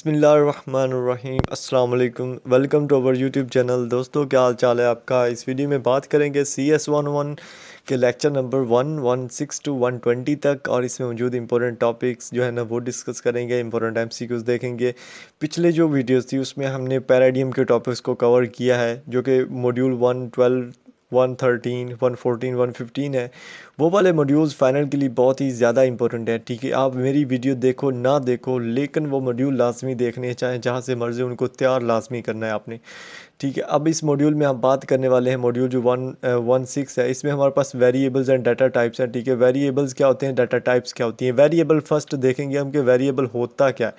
बिस्मिल्लाहिर्रहमानिर्रहीम अस्सलाम वालेकुम। Welcome to our YouTube channel. दोस्तों, क्या हाल चाल है आपका। इस वीडियो में बात करेंगे CS11 के लेक्चर नंबर 116 टू 120 तक, और इसमें मौजूद इंपॉर्टेंट टॉपिक्स जो है ना वो डिस्कस करेंगे। इंपॉर्टेंट MCQs देखेंगे। पिछले जो वीडियोस थी उसमें हमने पैराडियम के टॉपिक्स को कवर किया है, जो कि मॉड्यूल 112 113 114 115 है। वो वाले मॉड्यूल्स फाइनल के लिए बहुत ही ज़्यादा इंपॉर्टेंट है। ठीक है, आप मेरी वीडियो देखो ना देखो, लेकिन वो मॉड्यूल लाजमी देखने चाहें, जहाँ से मर्जी उनको तैयार लाजमी करना है आपने। ठीक है, अब इस मॉड्यूल में हम बात करने वाले हैं मॉड्यूल जो 116 है। इसमें हमारे पास वेरिएबल्स एंड डाटा टाइप्स हैं। ठीक है, वेरिएबल्स क्या होते हैं, डाटा टाइप्स क्या होती हैं। वेरिएबल फर्स्ट देखेंगे हम कि वेरिएबल होता क्या है।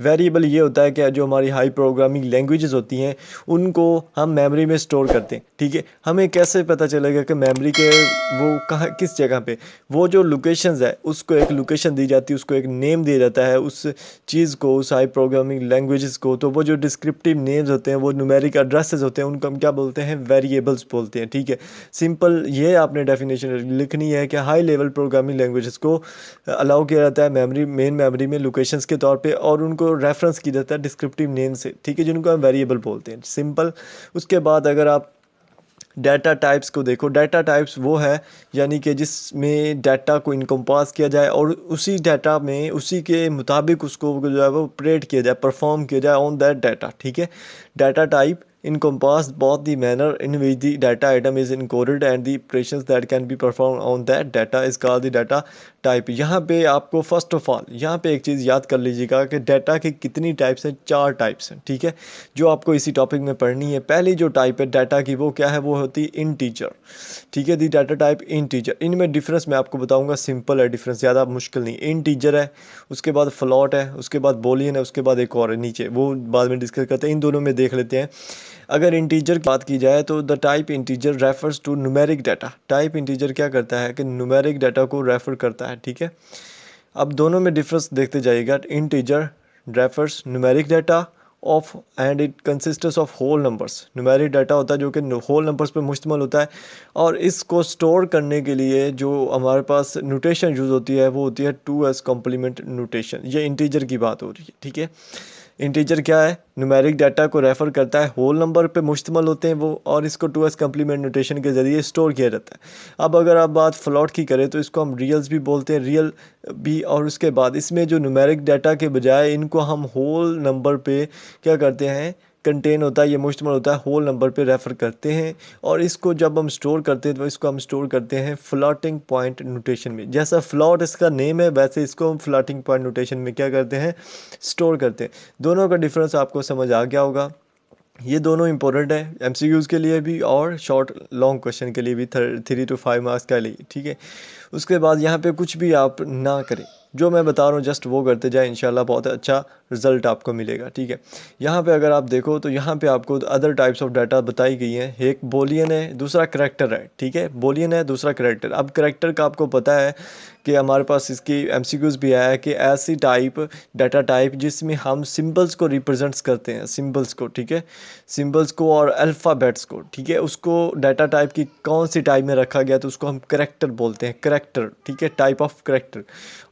वेरिएबल ये होता है कि जो हमारी हाई प्रोग्रामिंग लैंग्वेजेस होती हैं उनको हम मेमोरी में स्टोर करते हैं। ठीक है, हमें कैसे पता चलेगा कि मेमोरी के वो कहाँ किस जगह पे वो जो लोकेशंस है उसको एक लोकेशन दी जाती है, उसको एक नेम दिया जाता है उस चीज़ को, उस हाई प्रोग्रामिंग लैंग्वेजेस को। तो वो जो डिस्क्रिप्टिव नेम्स होते हैं, वो न्यूमेरिक एड्रेसेस होते हैं, उनको हम क्या बोलते हैं, वेरिएबल्स बोलते हैं। ठीक है, सिंपल ये आपने डेफिनेशन लिखनी है कि हाई लेवल प्रोग्रामिंग लैंग्वेजेस को अलाउ किया जाता है मेमोरी, मेन मेमोरी में लोकेशंस के तौर पे, और उनको रेफरेंस किया जाता है डिस्क्रिप्टिव नेम से। ठीक है, जिनको हम वेरिएबल बोलते हैं, सिंपल। उसके बाद अगर आप डाटा टाइप्स को देखो, डाटा टाइप्स वो है यानी कि जिसमें डाटा को इनकम्पास किया जाए और उसी डाटा में उसी के मुताबिक उसको जो है वो ऑपरेट किया जाए, परफॉर्म किया जाए ऑन दैट डाटा। ठीक है, data type encompass both the manner in which the data item is encoded and the operations that can be performed on that data is called the data type। यहाँ पे आपको first of all यहाँ पे एक चीज़ याद कर लीजिएगा कि डाटा के कितनी टाइप्स हैं, 4 टाइप्स हैं। ठीक है, जो आपको इसी टॉपिक में पढ़नी है। पहली जो टाइप है डाटा की वो क्या है, वो होती है इंटीजर। ठीक है, दी डाटा टाइप इंटीजर। इनमें डिफरेंस मैं आपको बताऊंगा, सिंपल है डिफरेंस, ज़्यादा मुश्किल नहीं। इंटीजर है, उसके बाद फ्लॉट है, उसके बाद बोलियन है, उसके बाद एक और है नीचे, वो बाद में डिस्कस करते हैं। इन दोनों में देख लेते हैं। अगर इंटीजर की बात की जाए तो the type integer refers to numeric data. Type integer क्या करता है कि न्यूमेरिक डाटा को रेफर करता है। ठीक है, अब दोनों में डिफरेंस देखते जाइएगा। Integer refers numeric data of and it consists of whole numbers. Numeric data होता है जो कि होल नंबर्स पे मुश्तमिल होता है, और इसको स्टोर करने के लिए जो हमारे पास नोटेशन यूज़ होती है वो होती है 2s कॉम्प्लीमेंट नोटेशन। ये इंटीजर की बात हो रही है। ठीक है, इंटीजर क्या है, न्यूमेरिक डाटा को रेफ़र करता है, होल नंबर पे मुश्तमिल होते हैं वो, और इसको 2s कम्प्लीमेंट नोटेशन के ज़रिए स्टोर किया जाता है। अब अगर आप बात फ्लॉट की करें तो इसको हम रियल्स भी बोलते हैं, रियल भी। और उसके बाद इसमें जो न्यूमेरिक डाटा के बजाय इनको हम होल नंबर पे क्या करते हैं, कंटेन होता है, ये मुश्तमिल होता है, होल नंबर पे रेफ़र करते हैं। और इसको जब हम स्टोर करते हैं तो इसको हम स्टोर करते हैं फ्लोटिंग पॉइंट नोटेशन में। जैसा फ्लॉट इसका नेम है, वैसे इसको हम फ्लोटिंग पॉइंट नोटेशन में क्या करते हैं, स्टोर करते हैं। दोनों का डिफरेंस आपको समझ आ गया होगा। ये दोनों इंपॉर्टेंट है MCQs के लिए भी और शॉर्ट लॉन्ग क्वेश्चन के लिए भी, 3 to 5 मार्क्स के लिए। ठीक है, उसके बाद यहाँ पे कुछ भी आप ना करें, जो मैं बता रहा हूँ जस्ट वो करते जाए, इंशाल्लाह बहुत अच्छा रिजल्ट आपको मिलेगा। ठीक है, यहाँ पे अगर आप देखो तो यहाँ पे आपको अदर टाइप्स ऑफ डाटा बताई गई हैं। एक बोलियन है, दूसरा करैक्टर है। ठीक है, बोलियन है, दूसरा करैक्टर। अब करैक्टर का आपको पता है कि हमारे पास इसकी MCQs भी आया है कि ऐसी टाइप डाटा टाइप जिसमें हम सिंबल्स को रिप्रेजेंट्स करते हैं, सिंबल्स को। ठीक है, सिंबल्स को और अल्फ़ाबेट्स को। ठीक है, उसको डाटा टाइप की कौन सी टाइप में रखा गया तो उसको हम करैक्टर बोलते हैं, करैक्टर। ठीक है, टाइप ऑफ करैक्टर।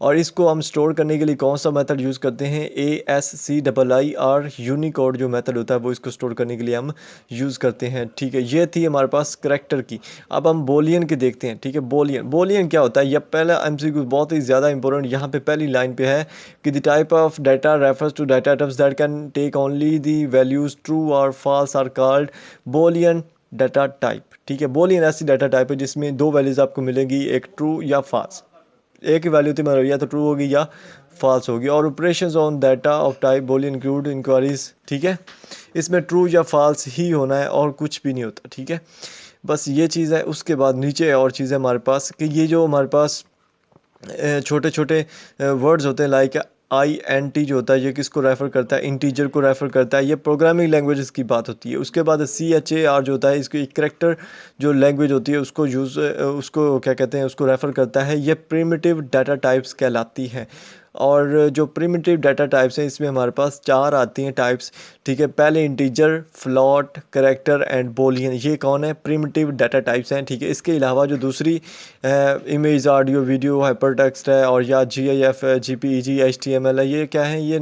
और इसको हम स्टोर करने के लिए कौन सा मेथड यूज़ करते हैं, ASCIIR यूनिकोड जो मेथड होता है वो इसको स्टोर करने के लिए हम यूज़ करते हैं। ठीक है, ये थी हमारे पास करैक्टर की। अब हम बोलियन की देखते हैं। ठीक है, बोलियन, बोलियन क्या होता है, यह पहला MCQ बहुत ही ज़्यादा इंपॉर्टेंट। यहाँ पे पहली लाइन पे है कि the type of data refers to data types that can take only the values true और false are called Boolean data type. ठीक है, बोलियन ऐसी डाटा टाइप है जिसमें 2 वैल्यूज आपको मिलेंगी, एक ट्रू या फॉल्स। एक ही वैल्यू थी मतलब या तो ट्रू होगी या फॉल्स होगी। और operations on data of type Boolean include inquiries. ठीक है, इसमें ट्रू या फॉल्स ही होना है और कुछ भी नहीं होता। ठीक है, बस ये चीज़ है। उसके बाद नीचे और चीज़ है हमारे पास कि ये जो हमारे पास छोटे छोटे वर्ड्स होते हैं, लाइक INT जो होता है, ये किसको रेफ़र करता है, इंटीजर को रेफ़र करता है। ये प्रोग्रामिंग लैंग्वेजेस की बात होती है। उसके बाद CHAR जो होता है, इसको एक करैक्टर जो लैंग्वेज होती है उसको उसको क्या कहते हैं, उसको रेफ़र करता है। ये प्रिमिटिव डाटा टाइप्स कहलाती है। और जो प्रिमिटिव डाटा टाइप्स हैं इसमें हमारे पास 4 आती हैं टाइप्स। ठीक है। पहले integer, float, character and Boolean, ये कौन है, प्रिमिटिव डाटा टाइप्स हैं, ठीक है। इसके अलावा जो दूसरी image, audio, video, hyper text है और या GIF, JPEG, HTML है, ये क्या है, ये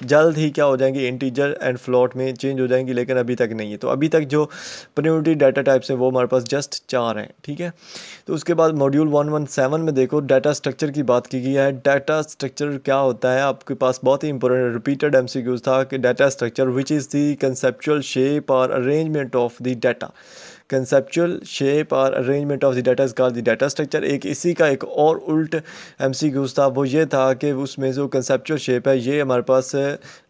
जल्द ही क्या हो जाएंगे, इंटीजर एंड फ्लोट में चेंज हो जाएंगी, लेकिन अभी तक नहीं है। तो अभी तक जो प्रिमिटिव डाटा टाइप्स हैं वो हमारे पास जस्ट 4 हैं, ठीक है। तो उसके बाद मॉड्यूल 117 में देखो डाटा स्ट्रक्चर की बात की गई है। डाटा स्ट्रक्चर क्या होता है, आपके पास बहुत ही इंपॉर्टेंट रिपीटेड MCQs था कि data structure which is the conceptual shape और arrangement of the data. Conceptual shape और arrangement of the data is called the data structure. एक इसी का एक और उल्ट MCQs था, वो ये था कि उसमें जो कंसेप्चुअल शेप है ये हमारे पास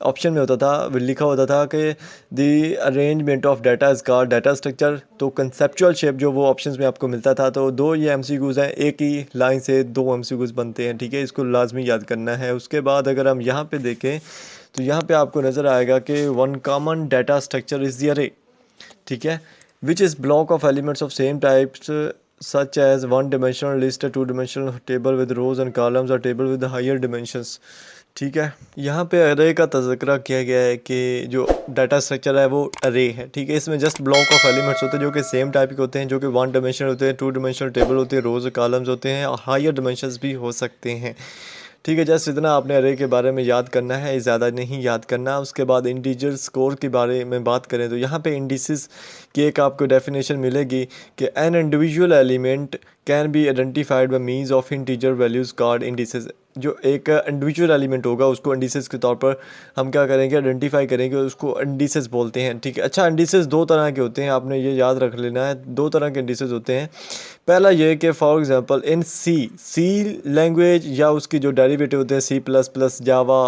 ऑप्शन में होता था, लिखा होता था कि the arrangement of data is called data structure. तो कंसेप्चुअल शेप जो वो ऑप्शंस में आपको मिलता था। तो 2 ये MCQs हैं, एक ही लाइन से 2 MCQs बनते हैं, ठीक है। इसको लाजमी याद करना है। उसके बाद अगर हम यहाँ पे देखें तो यहाँ पे आपको नज़र आएगा कि one common data structure is the अरे, ठीक है, which is block of elements of same types such as one dimensional list, a 2-dimensional table with rows and columns, or table with higher dimensions, ठीक है। यहाँ पे अरे का तज़किरा किया गया है कि जो डाटा स्ट्रक्चर है वो अरे है, ठीक है। इसमें जस्ट ब्लॉक ऑफ एलिमेंट्स होते हैं जो कि सेम टाइप के होते हैं, जो कि 1 डायमेंशनल होते हैं, 2-dimensional टेबल होते हैं, रोज़ कॉलम्स होते हैं और हायर डिमेंशंस भी हो सकते हैं, ठीक है। जस्ट इतना आपने अरे के बारे में याद करना है, ज़्यादा नहीं याद करना। उसके बाद इंटीजर स्कोर के बारे में बात करें तो यहाँ पे इंडिसेस की एक आपको डेफिनेशन मिलेगी कि an individual element can be identified by means of integer values called indices. जो एक इंडिविजुअल एलिमेंट होगा उसको इंडिसेस के तौर पर हम क्या करेंगे, आइडेंटिफाई करेंगे, उसको इंडिसेस बोलते हैं, ठीक है। अच्छा, इंडिसेस 2 तरह के होते हैं, आपने ये याद रख लेना है। 2 तरह के इंडिसेस होते हैं। पहला ये कि for example in C language या उसकी जो डेरिवेटिव होते हैं C++, जावा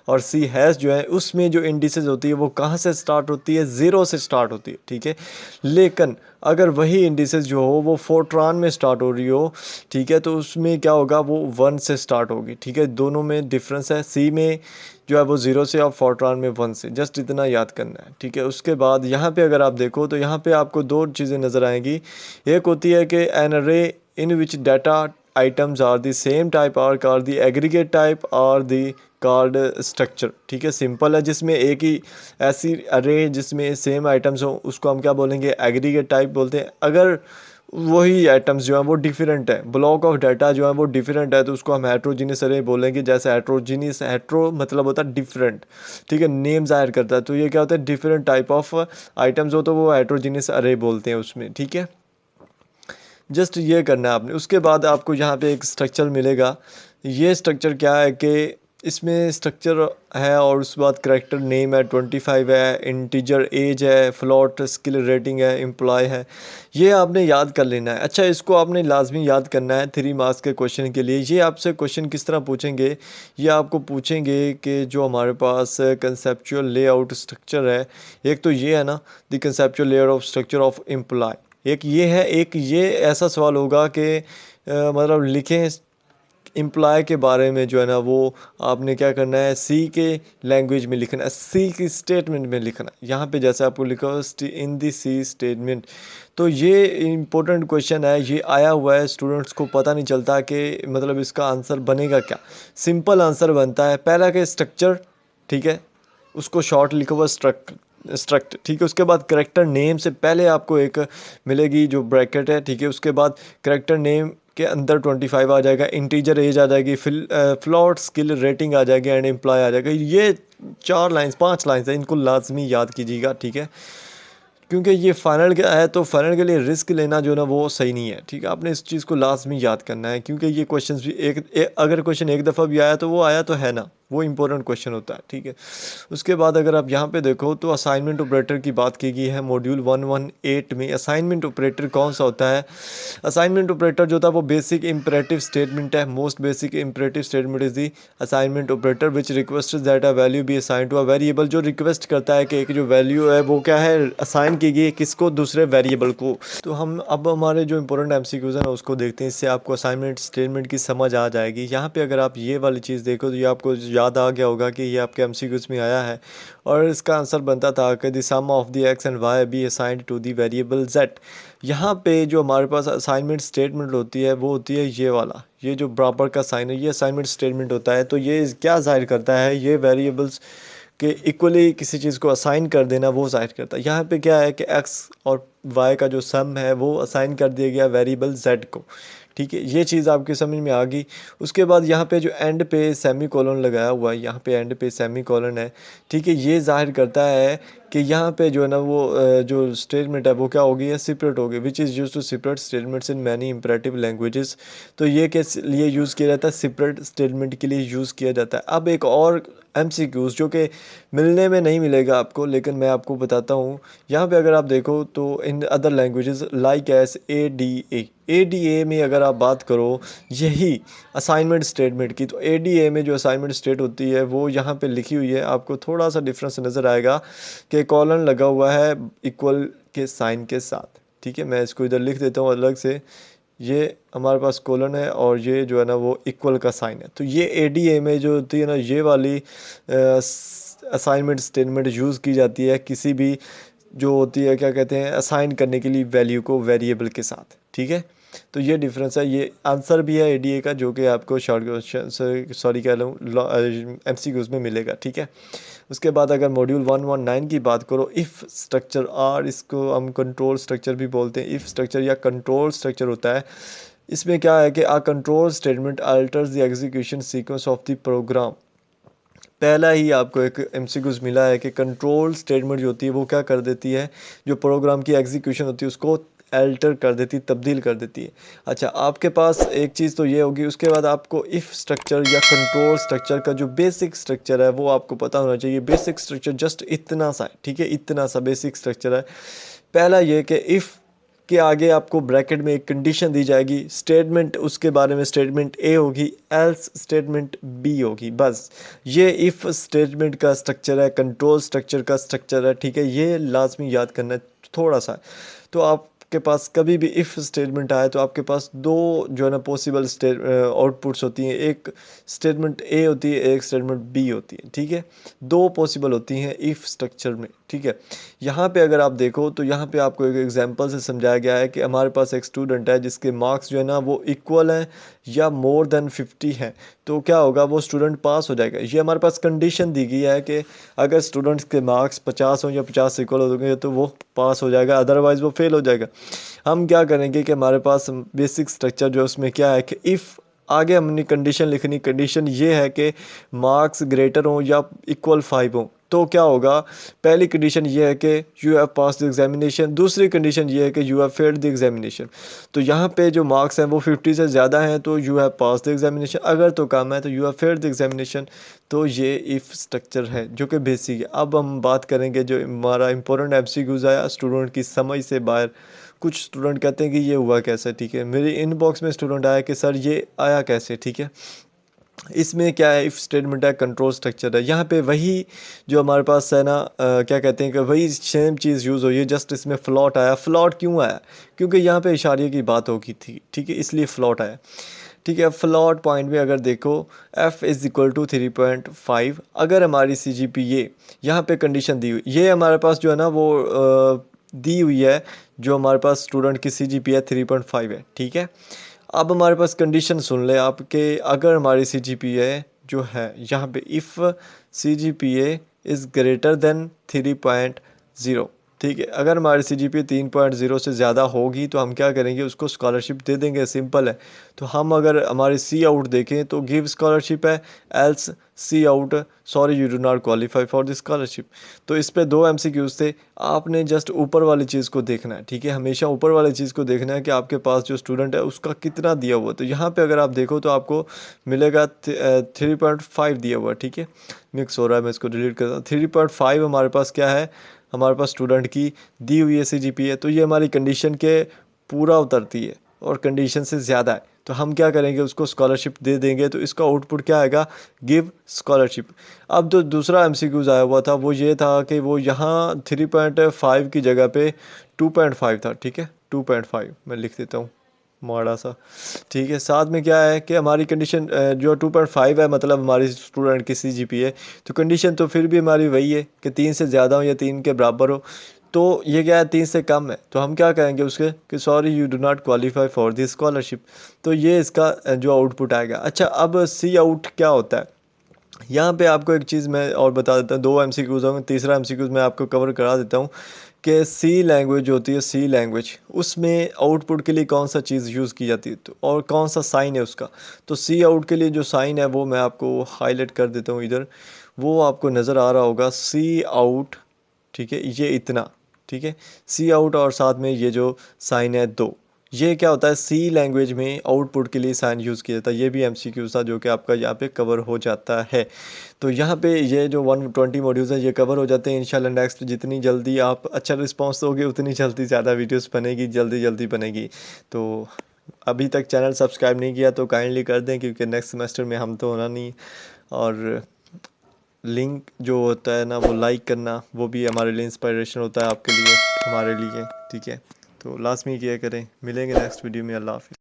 और C# जो है, उसमें जो इंडिसेस होती है वो कहाँ से स्टार्ट होती है, 0 से स्टार्ट होती है, ठीक है। लेकिन अगर वही इंडिसेस जो हो वो फोर्ट्रान में स्टार्ट हो रही हो, ठीक है, तो उसमें क्या होगा, वो 1 से स्टार्ट होगी, ठीक है। दोनों में डिफरेंस है, सी में जो है वो 0 से और फोर्ट्रान में 1 से, जस्ट इतना याद करना है, ठीक है। उसके बाद यहाँ पे अगर आप देखो तो यहाँ पे आपको 2 चीज़ें नज़र आएंगी। एक होती है कि an array in which data items are the same type are called the aggregate type और द कॉल्ड स्ट्रक्चर, ठीक है। सिंपल है, जिसमें एक ही ऐसी अरे जिसमें सेम आइटम्स हो उसको हम क्या बोलेंगे, एग्रीगेट टाइप बोलते हैं। अगर वही आइटम्स जो हैं वो डिफरेंट है, ब्लॉक ऑफ डाटा जो है वो डिफरेंट है, तो उसको हम हेट्रोजीनियस अरे बोलेंगे। जैसे हेट्रोजीनियस, हेट्रो मतलब होता है डिफरेंट, ठीक है, नेम ज़ाहिर करता है। तो ये क्या होता है, डिफरेंट टाइप ऑफ आइटम्स हो तो वो हेट्रोजीनियस अरे बोलते हैं उसमें, ठीक है। जस्ट ये करना है आपने। उसके बाद आपको यहाँ पे एक स्ट्रक्चर मिलेगा। ये स्ट्रक्चर क्या है कि इसमें स्ट्रक्चर है और उसके बाद करेक्टर नेम है, 25 है, इंटीजर एज है, फ्लोट स्किल रेटिंग है, एम्प्लॉय है। ये आपने याद कर लेना है। अच्छा, इसको आपने लाजमी याद करना है 3 मार्क्स के क्वेश्चन के लिए। ये आपसे क्वेश्चन किस तरह पूछेंगे, ये आपको पूछेंगे कि जो हमारे पास कंसेप्चुअल लेआउट स्ट्रक्चर है, एक तो ये है ना, the conceptual layout of structure of employ, एक ये है। एक ये ऐसा सवाल होगा कि मतलब लिखें एम्प्लॉय के बारे में, जो है ना वो आपने क्या करना है, सी के लैंग्वेज में लिखना है, सी की स्टेटमेंट में लिखना है। यहाँ पे जैसे आपको लिखा हो इन दी सी स्टेटमेंट। तो ये इम्पोर्टेंट क्वेश्चन है, ये आया हुआ है, स्टूडेंट्स को पता नहीं चलता कि मतलब इसका आंसर बनेगा क्या। सिंपल आंसर बनता है पहला के स्ट्रक्चर, ठीक है, उसको शॉर्ट लिखा हुआ स्ट्रक्ट, ठीक है। उसके बाद करेक्टर नेम से पहले आपको एक मिलेगी जो ब्रैकेट है, ठीक है। उसके बाद करेक्टर नेम के अंदर 25 आ जाएगा, इंटीजर एज आ जाएगी, फ्लोट स्किल रेटिंग आ जाएगी एंड एम्प्लॉय आ जाएगा। ये 4 लाइन्स 5 लाइन्स है, इनको लाजमी याद कीजिएगा, ठीक है। क्योंकि ये फाइनल का है तो फाइनल के लिए रिस्क लेना जो ना वो सही नहीं है, ठीक है। आपने इस चीज़ को लाजमी याद करना है, क्योंकि ये क्वेश्चंस भी अगर क्वेश्चन एक दफ़ा भी आया तो वो आया तो है ना, वो इंपॉर्टेंट क्वेश्चन होता है, ठीक है। उसके बाद अगर आप यहाँ पे देखो तो असाइनमेंट ऑपरेटर की बात की गई है मॉड्यूल 118 में। असाइनमेंट ऑपरेटर कौन सा होता है, असाइनमेंट ऑपरेटर जो था वो बेसिक इंपरेटिव स्टेटमेंट है। Most basic imperative statement is the assignment operator which request that a value be assign to a variable, जो रिक्वेस्ट करता है कि एक जो वैल्यू है वो क्या है, असाइन की गई किसको, दूसरे वेरिएबल को। तो हम अब हमारे जो इंपॉर्टेंट MCQs हैं उसको देखते हैं, इससे आपको असाइनमेंट स्टेटमेंट की समझ आ जाएगी। यहाँ पे अगर आप ये वाली चीज़ देखो तो ये आपको याद आ गया होगा कि ये आपके MCQs में आया है और इसका आंसर बनता था कि the sum of the x and y be assigned to the variable z। यहाँ पे जो हमारे पास असाइनमेंट स्टेटमेंट होती है वो होती है ये वाला, ये जो बराबर का साइन है, ये असाइनमेंट स्टेटमेंट होता है। तो ये क्या जाहिर करता है, ये वेरिएबल्स कि इक्वली किसी चीज़ को असाइन कर देना वो ज़ाहिर करता है। यहाँ पे क्या है कि एक्स और वाई का जो सम है वो असाइन कर दिया गया वेरिएबल जेड को, ठीक है। ये चीज़ आपकी समझ में आ गई। उसके बाद यहाँ पे जो एंड पे सेमी कॉलन लगाया हुआ है, यहाँ पे एंड पे सेमी कॉलन है, ठीक है। ये जाहिर करता है कि यहाँ पे जो है ना वो जो स्टेटमेंट है वो क्या होगी है, सेपरेट होगी, which is use to separate statements in many imperative languages. तो ये किस लिए यूज़ किया जाता है, सेपरेट स्टेटमेंट के लिए यूज़ किया जाता है। अब एक और MCQs जो कि मिलने में नहीं मिलेगा आपको, लेकिन मैं आपको बताता हूँ। यहाँ पे अगर आप देखो तो in other languages like S ADA में अगर आप बात करो यही असाइनमेंट स्टेटमेंट की, तो ADA में जो असाइनमेंट स्टेट होती है वो यहाँ पे लिखी हुई है। आपको थोड़ा सा डिफरेंस नज़र आएगा कि कॉलन लगा हुआ है इक्वल के साइन के साथ, ठीक है। मैं इसको इधर लिख देता हूँ अलग से। ये हमारे पास कॉलन है और ये जो है ना वो इक्वल का साइन है। तो ये ADA में जो होती है ना ये वाली असाइनमेंट स्टेटमेंट यूज़ की जाती है किसी भी जो होती है क्या कहते हैं असाइन करने के लिए वैल्यू को वेरिएबल के साथ, ठीक है। तो ये डिफरेंस है। ये आंसर भी है ADA का जो कि आपको शॉर्ट सॉरी कह लूँ MCQs में मिलेगा, ठीक है। उसके बाद अगर मॉड्यूल 119 की बात करो, इफ़ स्ट्रक्चर आर, इसको हम कंट्रोल स्ट्रक्चर भी बोलते हैं। इफ़ स्ट्रक्चर या कंट्रोल स्ट्रक्चर होता है। इसमें क्या है कि uh control statement alters the execution sequence of the program. पहला ही आपको एक MCQs मिला है कि कंट्रोल स्टेटमेंट जो होती है वो क्या कर देती है, जो प्रोग्राम की एग्जीक्यूशन होती है उसको अल्टर कर देती है, तब्दील कर देती है। अच्छा, आपके पास एक चीज़ तो ये होगी। उसके बाद आपको इफ़ स्ट्रक्चर या कंट्रोल स्ट्रक्चर का जो बेसिक स्ट्रक्चर है वो आपको पता होना चाहिए। बेसिक स्ट्रक्चर जस्ट इतना सा है, ठीक है, इतना सा बेसिक स्ट्रक्चर है। पहला ये कि इफ़ के आगे आपको ब्रैकेट में एक कंडीशन दी जाएगी, स्टेटमेंट उसके बारे में स्टेटमेंट A होगी, एल्स स्टेटमेंट B होगी, बस। ये इफ़ स्टेटमेंट का स्ट्रक्चर है, कंट्रोल स्ट्रक्चर का स्ट्रक्चर है, ठीक है। ये लाजमी याद करना है थोड़ा सा। तो आपके पास कभी भी इफ़ स्टेटमेंट आए तो आपके पास दो जो है ना पॉसिबल आउटपुट्स होती हैं। एक स्टेटमेंट A होती है, एक स्टेटमेंट B होती है, ठीक है। दो पॉसिबल होती हैं इफ़ स्ट्रक्चर में, ठीक है। यहाँ पे अगर आप देखो तो यहाँ पे आपको एक एग्जांपल से समझाया गया है कि हमारे पास एक स्टूडेंट है जिसके मार्क्स जो है ना वो इक्वल हैं या मोर देन 50 हैं। तो क्या होगा, वो स्टूडेंट पास हो जाएगा। ये हमारे पास कंडीशन दी गई है कि अगर स्टूडेंट्स के मार्क्स 50 हो या 50 से इक्वल होंगे तो वो पास हो जाएगा, अदरवाइज़ वो फेल हो जाएगा। हम क्या करेंगे कि हमारे पास बेसिक स्ट्रक्चर जो उसमें क्या है कि इफ़ आगे हमने कंडीशन लिखनी, कंडीशन ये है कि मार्क्स ग्रेटर हो या इक्वल 5 हो। तो क्या होगा, पहली कंडीशन ये है कि you have pass the examination, दूसरी कंडीशन ये है कि you have failed the examination. तो यहाँ पे जो मार्क्स हैं वो 50 से ज़्यादा हैं तो you have pass the examination, अगर तो कम है तो you have failed the examination. तो ये इफ़ स्ट्रक्चर है जो कि बेसिक है। अब हम बात करेंगे जो हमारा इंपॉर्टेंट MCQs आया स्टूडेंट की समझ से बाहर। कुछ स्टूडेंट कहते हैं कि ये हुआ कैसे, ठीक है। मेरी इनबॉक्स में स्टूडेंट आया कि सर ये आया कैसे, ठीक है। इसमें क्या है, इफ़ स्टेटमेंट है, कंट्रोल स्ट्रक्चर है। यहाँ पे वही जो हमारे पास है ना क्या कहते हैं कि वही सेम चीज़ यूज़ हुई है, जस्ट इसमें फ्लॉट आया। फ्लॉट क्यों आया, क्योंकि यहाँ पे इशारे की बात होगी थी, ठीक है, इसलिए फ्लॉट आया, ठीक है। फ्लॉट पॉइंट में अगर देखो f इज़ इक्वल टू 3.5, अगर हमारी CGPA यहाँ पे कंडीशन दी हुई, ये हमारे पास जो है ना वो दी हुई है, जो हमारे पास स्टूडेंट की CGPA 3.5 है, ठीक है। अब हमारे पास कंडीशन सुन ले आपके, अगर हमारी CGPA जो है यहाँ पे if CGPA is greater than 3.0, ठीक है। अगर हमारी CGPA 3.0 से ज़्यादा होगी तो हम क्या करेंगे, उसको स्कॉलरशिप दे देंगे, सिंपल है। तो हम अगर हमारी सी आउट देखें तो गिव स्कॉलरशिप है, else cout sorry you do not qualify for the scholarship. तो इस पे 2 MCQs थे। आपने जस्ट ऊपर वाली चीज़ को देखना है, ठीक है। हमेशा ऊपर वाली चीज़ को देखना है कि आपके पास जो स्टूडेंट है उसका कितना दिया हुआ। तो यहाँ पे अगर आप देखो तो आपको मिलेगा 3.5 दिया हुआ, ठीक है। मिक्स हो रहा है, मैं इसको डिलीट करता हूँ। 3.5 हमारे पास क्या है, हमारे पास स्टूडेंट की दी हुई है CGPA। तो ये हमारी कंडीशन के पूरा उतरती है और कंडीशन से ज़्यादा है तो हम क्या करेंगे, उसको स्कॉलरशिप दे देंगे। तो इसका आउटपुट क्या आएगा, गिव स्कॉलरशिप। अब जो दूसरा MCQs आया हुआ था वो ये था कि वो यहाँ 3.5 की जगह पे 2.5 था, ठीक है। 2.5 मैं लिख देता हूँ माड़ा सा, ठीक है। साथ में क्या है कि हमारी कंडीशन जो 2.5 है, मतलब हमारी स्टूडेंट की CGPA, तो कंडीशन तो फिर भी हमारी वही है कि 3 से ज़्यादा हो या 3 के बराबर हो। तो ये क्या है, 3 से कम है तो हम क्या कहेंगे उसके कि sorry you do not qualify for this scholarship. तो ये इसका जो आउटपुट आएगा। अच्छा, अब सी आउट क्या होता है, यहाँ पे आपको एक चीज़ मैं और बता देता हूँ, 2 एमसीक्यूज़ होंगे, तीसरा एमसीक्यूज़ मैं आपको कवर करा देता हूँ कि सी लैंग्वेज जो होती है, सी लैंग्वेज उसमें आउटपुट के लिए कौन सा चीज़ यूज़ की जाती है तो और कौन सा साइन है उसका। तो सी आउट के लिए जो साइन है वो मैं आपको हाईलाइट कर देता हूँ इधर, वो आपको नज़र आ रहा होगा सी आउट, ठीक है, ये इतना, ठीक है, सी आउट और साथ में ये जो साइन है 2, ये क्या होता है, सी लैंग्वेज में आउटपुट के लिए साइन यूज़ किया जाता है। ये भी एमसीक्यू था जो कि आपका यहाँ पे कवर हो जाता है। तो यहाँ पे ये जो 120 मॉड्यूल्स हैं ये कवर हो जाते हैं इंशाल्लाह। नेक्स्ट जितनी जल्दी आप अच्छा रिस्पांस दोगे उतनी जल्दी ज़्यादा वीडियोस बनेगी, जल्दी जल्दी बनेगी। तो अभी तक चैनल सब्सक्राइब नहीं किया तो काइंडली कर दें, क्योंकि नेक्स्ट सेमेस्टर में हम तो होना नहीं। और लिंक जो होता है ना वो लाइक करना, वो भी हमारे लिए इंस्पायरेशन होता है आपके लिए, हमारे लिए, ठीक है। तो लास्ट में किया करें। मिलेंगे नेक्स्ट वीडियो में। अल्लाह हाफिज़।